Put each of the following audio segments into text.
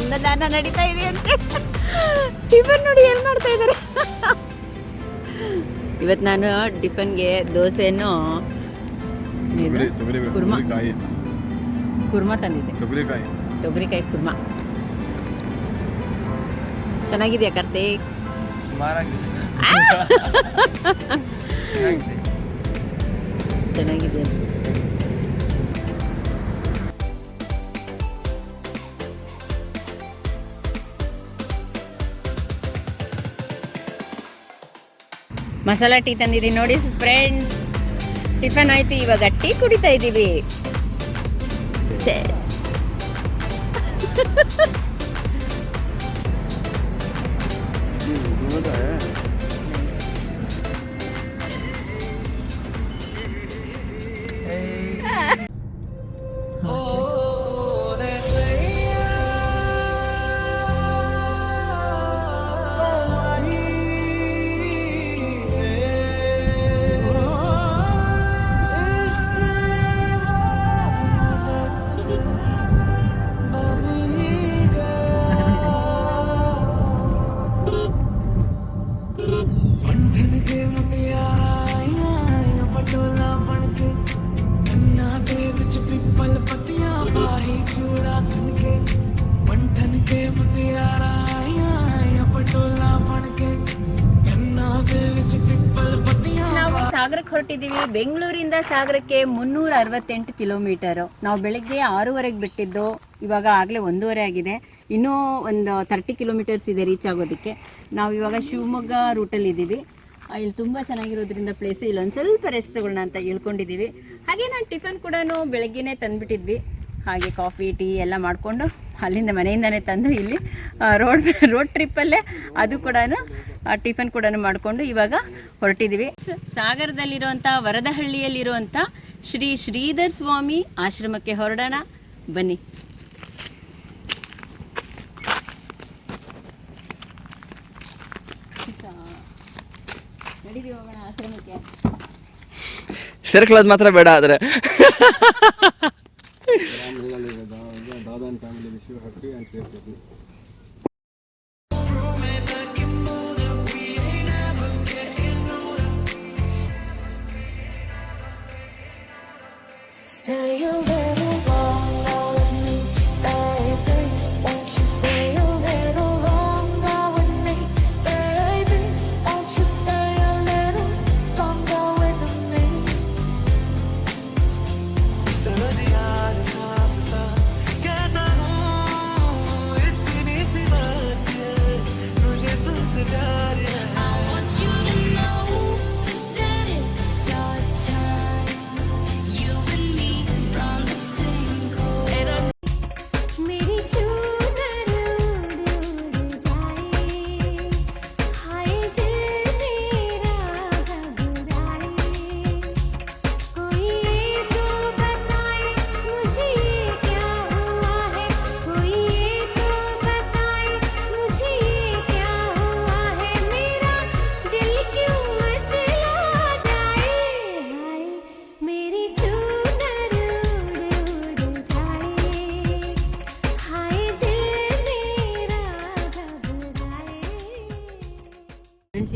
ಅನ್ನದಾನ ನಡೀತಾ ಇದೆ ಅಂತೆ. ಟಿಫನ್ ನೋಡಿ ಏನು ಮಾಡ್ತಾ ಇದ್ದಾರೆ. ಇವತ್ತು ನಾನು ಟಿಫನ್ಗೆ ದೋಸೆಯನ್ನು ಕುರ್ಮಾ ತಂದಿದ್ದೆ. ತೊಗರಿಕಾಯಿ ಕುರ್ಮಾ ಚೆನ್ನಾಗಿದೆಯಾ ಕಾರ್ತಿಕ್? ಚೆನ್ನಾಗಿದೆ. ಮಸಾಲ ಟೀ ತಂದಿದ್ದೀವಿ ನೋಡಿ ಫ್ರೆಂಡ್ಸ್. ಟಿಫನ್ ಆಯ್ತು, ಇವಾಗ ಟೀ ಕುಡಿತಾ ಇದ್ದೀವಿ. ಸಾಗರಕ್ಕೆ ಹೊರಟಿದ್ದೀವಿ. ಬೆಂಗಳೂರಿಂದ ಸಾಗರಕ್ಕೆ 368 ಕಿಲೋಮೀಟರು. ನಾವು ಬೆಳಗ್ಗೆ 6:30 ಬಿಟ್ಟಿದ್ದು, ಇವಾಗ ಆಗಲೇ 1:30 ಆಗಿದೆ. ಇನ್ನೂ ಒಂದು 30 ಕಿಲೋಮೀಟರ್ಸ್ ಇದೆ ರೀಚ್ ಆಗೋದಕ್ಕೆ. ನಾವು ಇವಾಗ ಶಿವಮೊಗ್ಗ ರೂಟಲ್ಲಿ ಇದ್ದೀವಿ. ಇಲ್ಲಿ ತುಂಬ ಚೆನ್ನಾಗಿರೋದ್ರಿಂದ ಪ್ಲೇಸು, ಇಲ್ಲೊಂದು ಸ್ವಲ್ಪ ರೆಸ್ಟ್ ತಗೊಳ್ಳೋಣ ಅಂತ ಹೇಳ್ಕೊಂಡಿದ್ದೀವಿ. ಹಾಗೆ ನಾನು ಟಿಫನ್ ಕೂಡ ಬೆಳಗ್ಗೆನೇ ತಂದುಬಿಟ್ಟಿದ್ವಿ. ಹಾಗೆ ಕಾಫಿ ಟೀ ಎಲ್ಲ ಮಾಡಿಕೊಂಡು ಅಲ್ಲಿಂದ ಮನೆಯಿಂದನೇ ತಂದು ಇಲ್ಲಿ ರೋಡ್ ಟ್ರಿಪ್ಪಲ್ಲೇ ಅದು ಕೂಡ ಟಿಫನ್ ಕೂಡ ಮಾಡಿಕೊಂಡು ಇವಾಗ ಹೊರಟಿದ್ದೀವಿ. ಸಾಗರದಲ್ಲಿರುವಂಥ ವರದಹಳ್ಳಿಯಲ್ಲಿರುವಂಥ ಶ್ರೀ ಶ್ರೀಧರ್ ಸ್ವಾಮಿ ಆಶ್ರಮಕ್ಕೆ ಹೊರಡೋಣ ಬನ್ನಿ. ನಡೀರಿ ಹೋಗೋಣ ಆಶ್ರಮಕ್ಕೆ. ಸೇರ್ಕೊಳ್ಳೋದು ಮಾತ್ರ ಬೇಡ ಆದರೆ.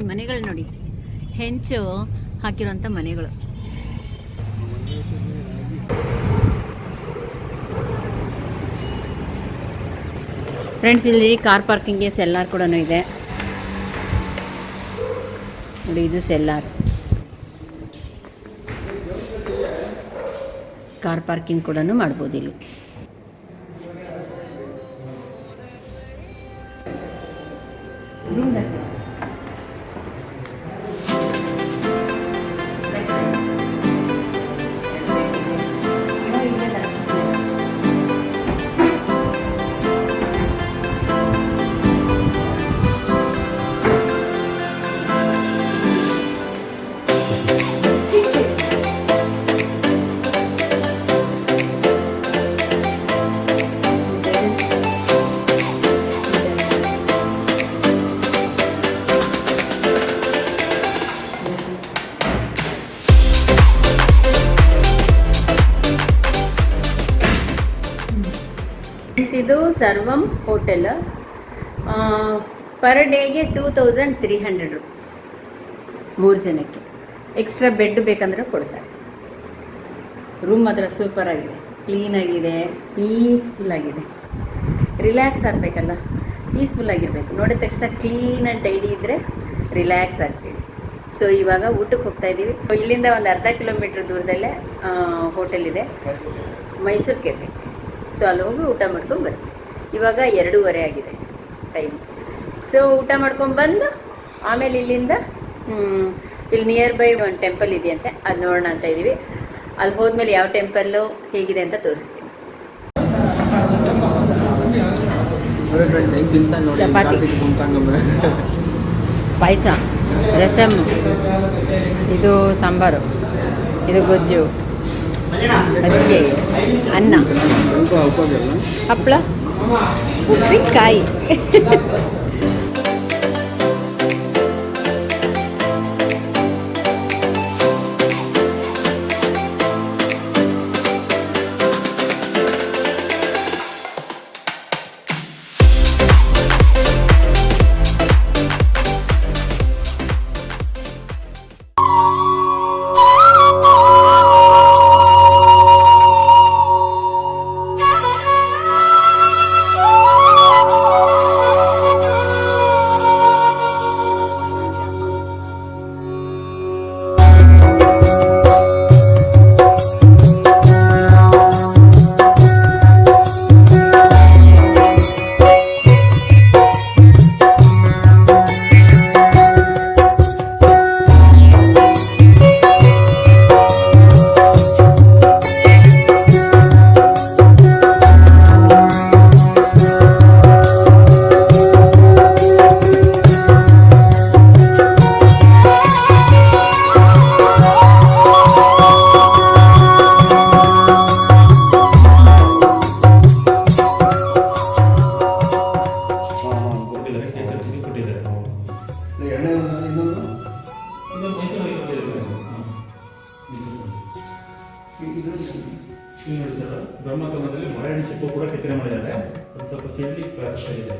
ಈ ಮನೆಗಳು ನೋಡಿ, ಹೆಂಚು ಹಾಕಿರುವಂಥ ಮನೆಗಳು. ಫ್ರೆಂಡ್ಸ್, ಇಲ್ಲಿ ಕಾರ್ ಪಾರ್ಕಿಂಗ್ಗೆ ಸೆಲ್ಲಾರ್ ಕೂಡ ಇದೆ ನೋಡಿ. ಇದು ಸೆಲ್ಲಾರ್. ಕಾರ್ ಪಾರ್ಕಿಂಗ್ ಕೂಡ ಮಾಡ್ಬೋದು ಇಲ್ಲಿ. ಇದು ಸರ್ವಂ ಹೋಟೆಲ್. ಪರ್ ಡೇಗೆ 2300 ರುಪೀಸ್ 3 ಜನಕ್ಕೆ. ಎಕ್ಸ್ಟ್ರಾ ಬೆಡ್ ಬೇಕಂದ್ರೆ ಕೊಡ್ತಾರೆ. ರೂಮ್ ಮಾತ್ರ ಸೂಪರಾಗಿದೆ, ಕ್ಲೀನಾಗಿದೆ, ಪೀಸ್ಫುಲ್ ಆಗಿದೆ. ರಿಲ್ಯಾಕ್ಸ್ ಆಗಬೇಕಲ್ಲ, ಪೀಸ್ಫುಲ್ ಆಗಿರಬೇಕು. ನೋಡಿದ ತಕ್ಷಣ ಕ್ಲೀನ್ ಆ್ಯಂಡ್ ಟೈಡಿ ಇದ್ದರೆ ರಿಲ್ಯಾಕ್ಸ್ ಆಗ್ತೀವಿ. ಸೊ ಇವಾಗ ಊಟಕ್ಕೆ ಹೋಗ್ತಾ ಇದ್ದೀವಿ. ಇಲ್ಲಿಂದ ಒಂದು ಅರ್ಧ ಕಿಲೋಮೀಟ್ರ್ ದೂರದಲ್ಲೇ ಹೋಟೆಲ್ ಇದೆ, ಮೈಸೂರು ಕೆಫೆ. ಸೊ ಅಲ್ಲಿ ಹೋಗಿ ಊಟ ಮಾಡ್ಕೊಂಡು ಬರ್ತೀವಿ. ಇವಾಗ 2:30 ಆಗಿದೆ ಟೈಮ್. ಸೊ ಊಟ ಮಾಡ್ಕೊಂಡ್ಬಂದು ಆಮೇಲೆ ಇಲ್ಲಿಂದ ಇಲ್ಲಿ ನಿಯರ್ ಬೈ ಒಂದು ಟೆಂಪಲ್ ಇದೆಯಂತೆ, ಅದು ನೋಡೋಣ ಅಂತ ಇದ್ದೀವಿ. ಅಲ್ಲಿ ಹೋದ್ಮೇಲೆ ಯಾವ ಟೆಂಪಲ್ಲು ಹೇಗಿದೆ ಅಂತ ತೋರಿಸ್ತೀನಿ. ಚಪಾತಿ, ಪಾಯಸ, ರಸಮ್, ಇದು ಸಾಂಬಾರು, ಇದು ಗೊಜ್ಜು, ಮಜ್ಜಿಗೆ, ಅನ್ನ, ಹಪ್ಪಳ, ಉಪ್ಪಿನಕಾಯಿ. ಬ್ರಹ್ಮಕಮಲದಲ್ಲಿ ಮರಳಿ ಶಿಲ್ಪ ಕೂಡ ಕೆತ್ತನೆ ಮಾಡಿದ್ದಾರೆ. ಅದು ಸ್ವಲ್ಪ ಸಿಡ್ಲಿ ಕ್ಲಾಸ್ ಇದೆ.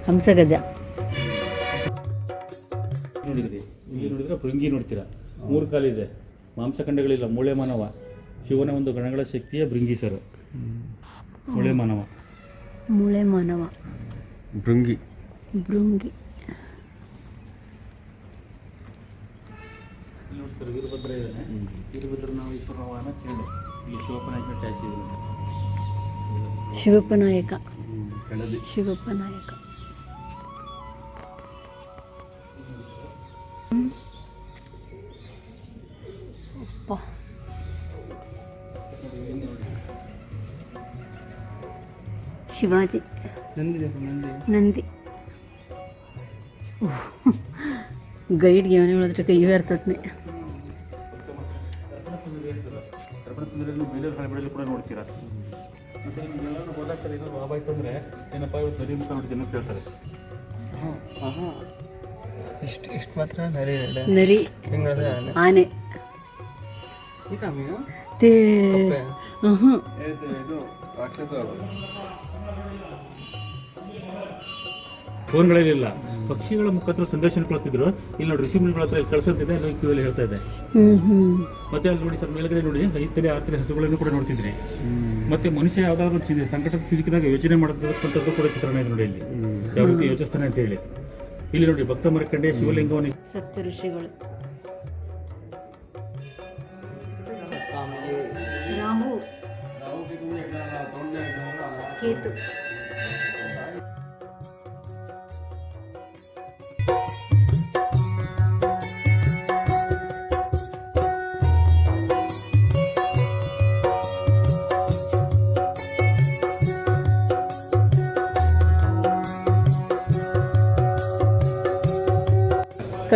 ಹಂಸಗಜ ನೋಡಿದ್ರಿ, ಇಲ್ಲಿ ನೋಡಿದ್ರೆ ಭೃಂಗಿ ನೋಡ್ತೀರಾ, 3 ಕಾಲಿದೆ, ಮಾಂಸಖಂಡಗಳಿಲ್ಲ, ಮೂಳೆ ಮಾನವ, ಶಿವನ ಒಂದು ಗಣಗಳ ಶಕ್ತಿಯ ಭೃಂಗಿ ಸರ್. ಮೂಳೆ ಮಾನವ, ಮೂಳೆ ಮಾನವ, ಭೃಂಗಿ ಭೃಂಗಿ. ನೋಡಿ ಸರ್, ವೀರಭದ್ರ ಇದ್ದಾನೆ. ವೀರಭದ್ರ ನಾವು ಈಶ್ವರನ ಚೇಳು, ಇಲ್ಲಿ ಶಿವಪ್ಪನಾಯಕ ಟ್ಯಾಚ್ ಇದೆ. ಶಿವಪ್ಪನಾಯಕ, ಶಿವಪ್ಪನಾಯಕ. ಶಿವಾಜಿ, ನಂದಿ. ಗೈಡ್ಗೆ ಅವನೇ ಹೇಳಿದ್ರೆ ಕೈ ಇರ್ತದೆ. ಬೇಲೂರು ಹಳೆಬೀಡಲ್ಲಿ ಕೂಡ ನೋಡ್ತೀರಾ. ಮತ್ತು ನಿಮಗೆಲ್ಲರೂ ಹೋದಾಗ ಸರ್ ಏನಾದ್ರು ಲಾಭ ಆಯ್ತು ಅಂದರೆ ಏನಪ್ಪ ಇವತ್ತು ನರಿ ಮುಖ ನೋಡಿ ಜನ ಕೇಳ್ತಾರೆ. ಇಷ್ಟು ಮಾತ್ರ ನರಿ, ಆನೆ, ಫೋನ್ಗಳಲ್ಲಿಲ್ಲ, ಪಕ್ಷಿಗಳ ಮುಖಾಂತರ ಸಂದೇಶ ಕಳಿಸ್ತಿದ್ರು. ಇಲ್ಲಿ ನೋಡಿ ಋಷಿಮುನಿಗಳ ಹತ್ರ ಇಲ್ಲಿ ಕಳ್ಸಂತಿದೆ, ಅಲ್ಲಿ ಕ್ಯೂಯಲ್ಲಿ ಹೇಳ್ತಾ ಇದೆ. ಮತ್ತೆ ಅಲ್ಲಿ ನೋಡಿ ಸರ್, ಮೇಲ್ಗಡೆ ನೋಡಿ 5 ತಲೆ 6 ತಲೆ ಹಸುಗಳನ್ನು ಕೂಡ ನೋಡ್ತಿದ್ರಿ. ಮತ್ತೆ ಮನುಷ್ಯ ಯಾವ್ದಾದ್ರು ಸಂಕಟದ ಸಿಲುಕಿದಾಗ ಯೋಚನೆ ಮಾಡೋದಂಥದ್ದು ಕೂಡ ಚಿತ್ರಣ ಇದೆ ನೋಡಿ. ಇಲ್ಲಿ ಯಾವ ರೀತಿ ಯೋಚಿಸ್ತಾನೆ ಅಂತ ಹೇಳಿ ಇಲ್ಲಿ ನೋಡಿ ಭಕ್ತ ಮರಕಂಡೆ ಶಿವಲಿಂಗವನಿ ಸಪ್ತ ಋಷಿಗಳು. ರಾಹು, ಕೇತು.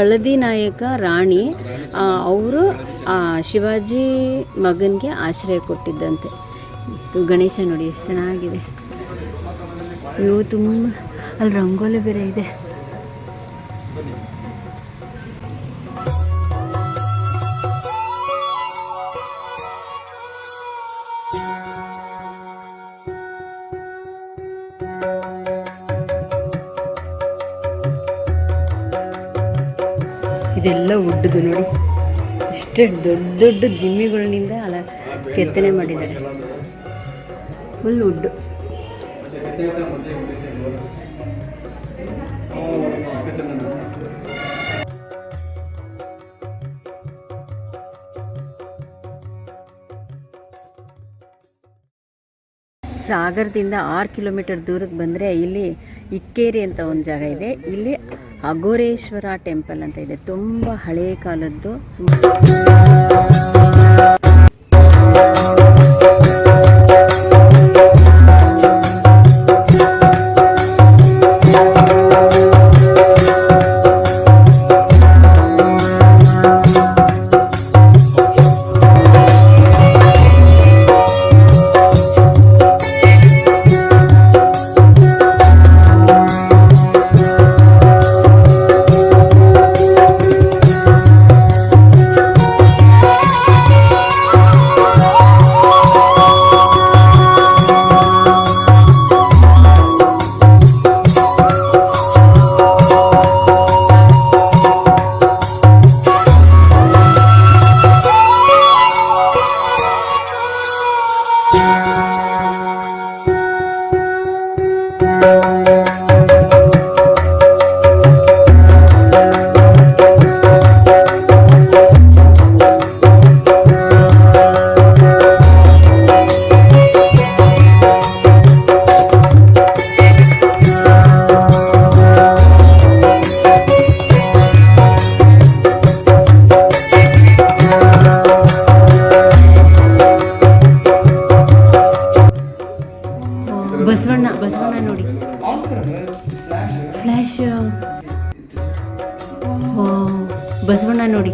ಕಳದಿ ನಾಯಕ ರಾಣಿ ಅವರು ಶಿವಾಜಿ ಮಗನಿಗೆ ಆಶ್ರಯ ಕೊಟ್ಟಿದ್ದಂತೆ. ಇದು ಗಣೇಶ ನೋಡಿ ಎಷ್ಟು ಚೆನ್ನಾಗಿದೆ. ಇವು ತುಂಬ ಅಲ್ಲಿ ರಂಗೋಲಿ ಬೇರೆ ಇದೆ. ಇದೆಲ್ಲ ಉಡ್ಡದು ನೋಡಿ, ಇಷ್ಟು ದೊಡ್ಡ ದೊಡ್ಡ ದಿಮ್ಮಿಗಳಿಂದ ಕೆತ್ತನೆ ಮಾಡಿದ್ದಾರೆ. Full wood. ಸಾಗರದಿಂದ 6 ಕಿಲೋಮೀಟರ್ ದೂರಕ್ಕೆ ಬಂದರೆ ಇಲ್ಲಿ ಇಕ್ಕೇರಿ ಅಂತ ಒಂದು ಜಾಗ ಇದೆ. ಇಲ್ಲಿ ಅಘೋರೇಶ್ವರ ಟೆಂಪಲ್ ಅಂತ ಇದೆ. ತುಂಬ ಹಳೆಯ ಕಾಲದ್ದು. ಬಸವಣ್ಣ ನೋಡಿ, ಫ್ಲ್ಯಾಶ್. ಬಸವಣ್ಣ ನೋಡಿ,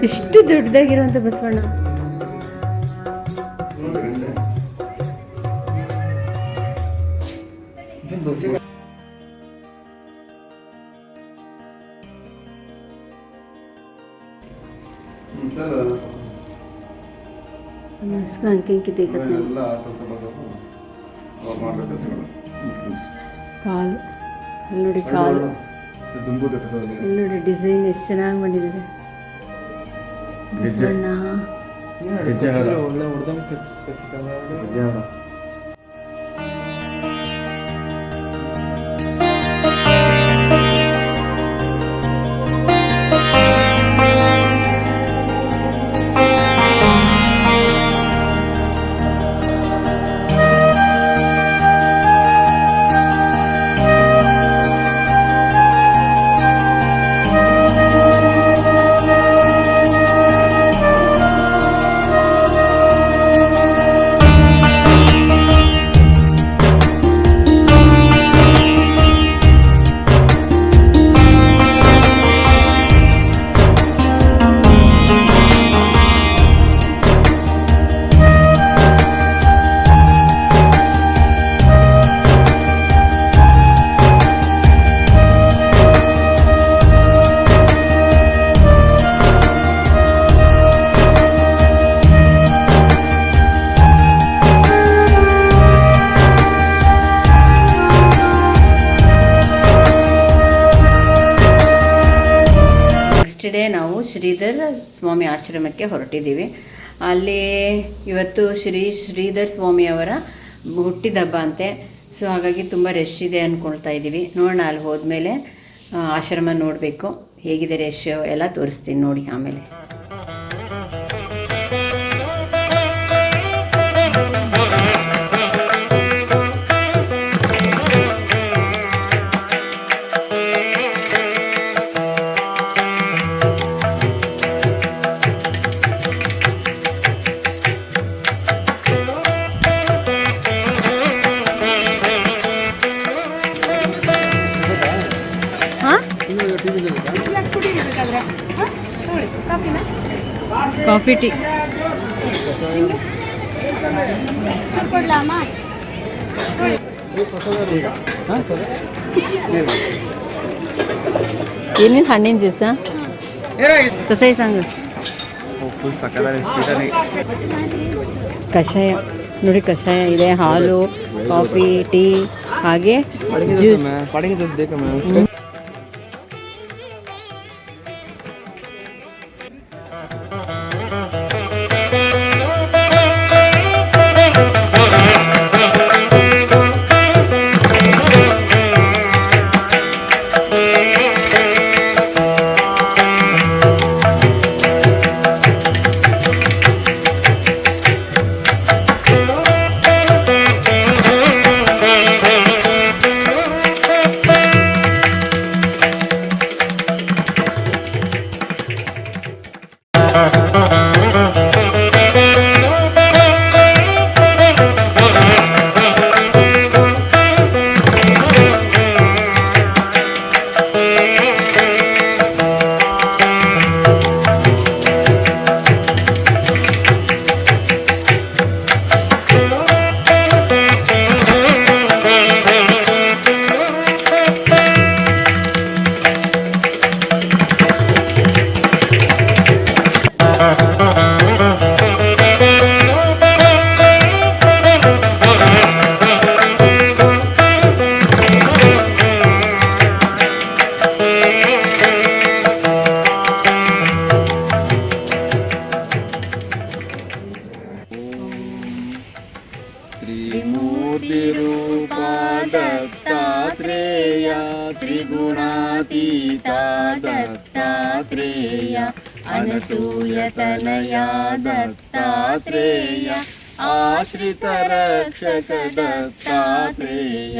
ಇಷ್ಟು ದೊಡ್ಡದಾಗಿರುವಂತ ಬಸವಣ್ಣ. ಅಂಕಿ ಕಾಲು ನೋಡಿ, ಕಾಲು ನೋಡಿ, ಡಿಸೈನ್ ಎಷ್ಟು ಚೆನ್ನಾಗಿ ಮಾಡಿದ್ದಾರೆ. ಬಸವಣ್ಣ ಡೇ ನಾವು ಶ್ರೀಧರ್ ಸ್ವಾಮಿ ಆಶ್ರಮಕ್ಕೆ ಹೊರಟಿದ್ದೀವಿ. ಅಲ್ಲಿ ಇವತ್ತು ಶ್ರೀಧರ್ ಸ್ವಾಮಿಯವರ ಹುಟ್ಟಿದಬ್ಬ ಅಂತೆ. ಸೊ ಹಾಗಾಗಿ ತುಂಬ ರಶ್ ಇದೆ ಅಂದ್ಕೊಳ್ತಾ ಇದ್ದೀವಿ. ನೋಡೋಣ, ಅಲ್ಲಿ ಹೋದ್ಮೇಲೆ ಆಶ್ರಮ ನೋಡಬೇಕು, ಹೇಗಿದೆ ರಶ್ ಎಲ್ಲ ತೋರಿಸ್ತೀನಿ ನೋಡಿ ಆಮೇಲೆ. ಕಾಫಿ ಟೀ ಏನೇನು ಹಣ್ಣಿನ ಜ್ಯೂಸಾ ಕಸಾಯಿ सांग ಕಷಾಯ ನೋಡಿ, ಕಷಾಯ ಇದೆ, ಹಾಲು, ಕಾಫಿ, ಟೀ, ಹಾಗೆ ಜ್ಯೂಸ್. त्रिमूर्तिरूपा दत्तात्रेय त्रिगुणातीता दत्तात्रेय अनसूयतनया दत्तात्रेय आश्रितरक्षक दत्तात्रेय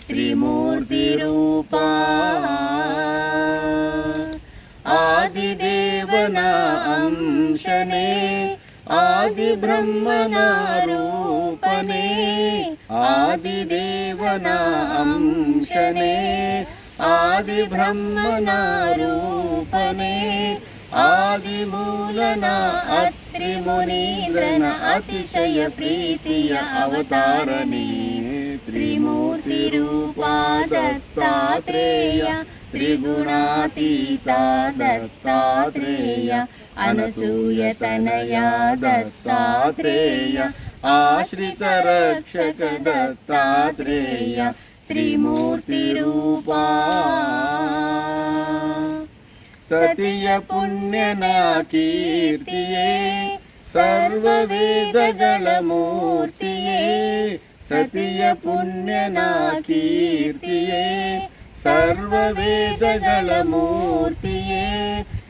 त्रिमूर्तिरूपा आदिदेवना अंशने आदिब्रह्मना रूपने आदिदेवना अंशने आदिब्रह्मना रूपने आदिमूलना अत्रिमुनीन्द्रन अतिशय प्रीतिय अवतारने त्रिमूर्तिरूपा दत्तात्रेय त्रिगुणातीता दत्तात्रेय अनसूयतनया दत्तात्रेय आश्रितरक्षक दत्तात्रेय त्रिमूर्तिरूपा सतिय पुण्यना कीर्तिये सर्ववेदगळ मूर्तिये सतिय पुण्यना कीर्तिये सर्ववेदगळ मूर्तिये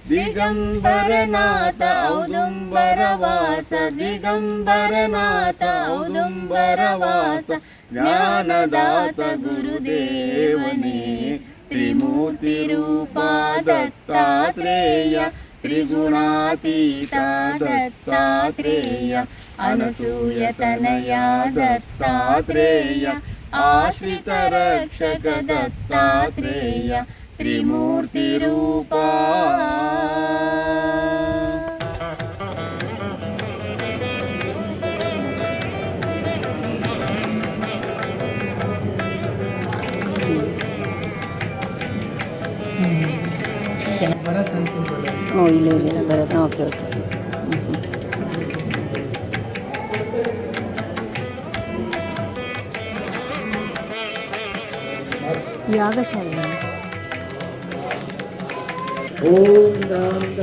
दिगंबरनाथ औदुंबरवास दिगंबरनाथ औदुंबरवास ज्ञानदात गुरुदेवने त्रिमूर्तिरूपा दत्तात्रेय त्रिगुणातीता दत्तात्रेय अनसूयतनया दत्तात्रेय आश्रितरक्षक दत्तात्रेय त्रिमूर्तिरूपा ಇಲ್ಲ ಬರೋದು. Okay okay. ಯಾಗಶಾಲೆ. ಓಂ ರಾಮ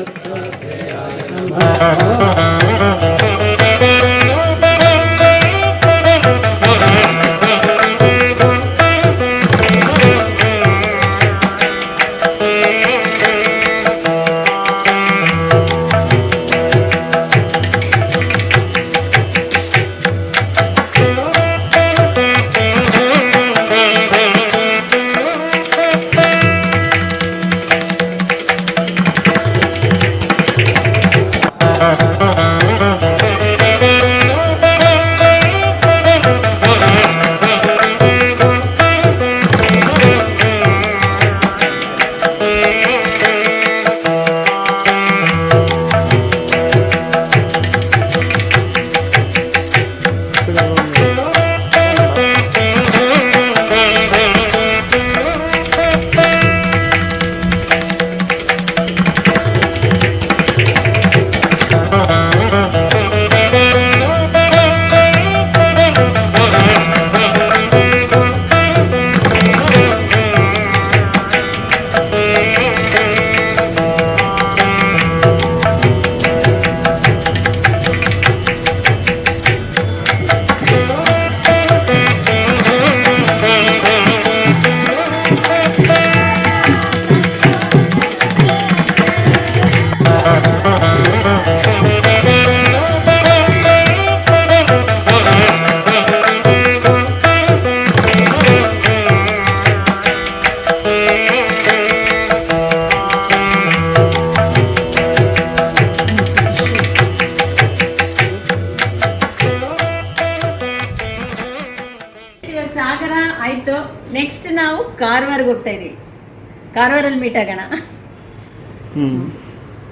ಸಾಗರ ಆಯ್ತು. ನೆಕ್ಸ್ಟ್ ನಾವು ಕಾರವಾರ್ಗೆ ಹೋಗ್ತಾ ಇದೀವಿ. ಕಾರವಾರಲ್ಲಿ ಮೀಟ್ ಆಗೋಣ.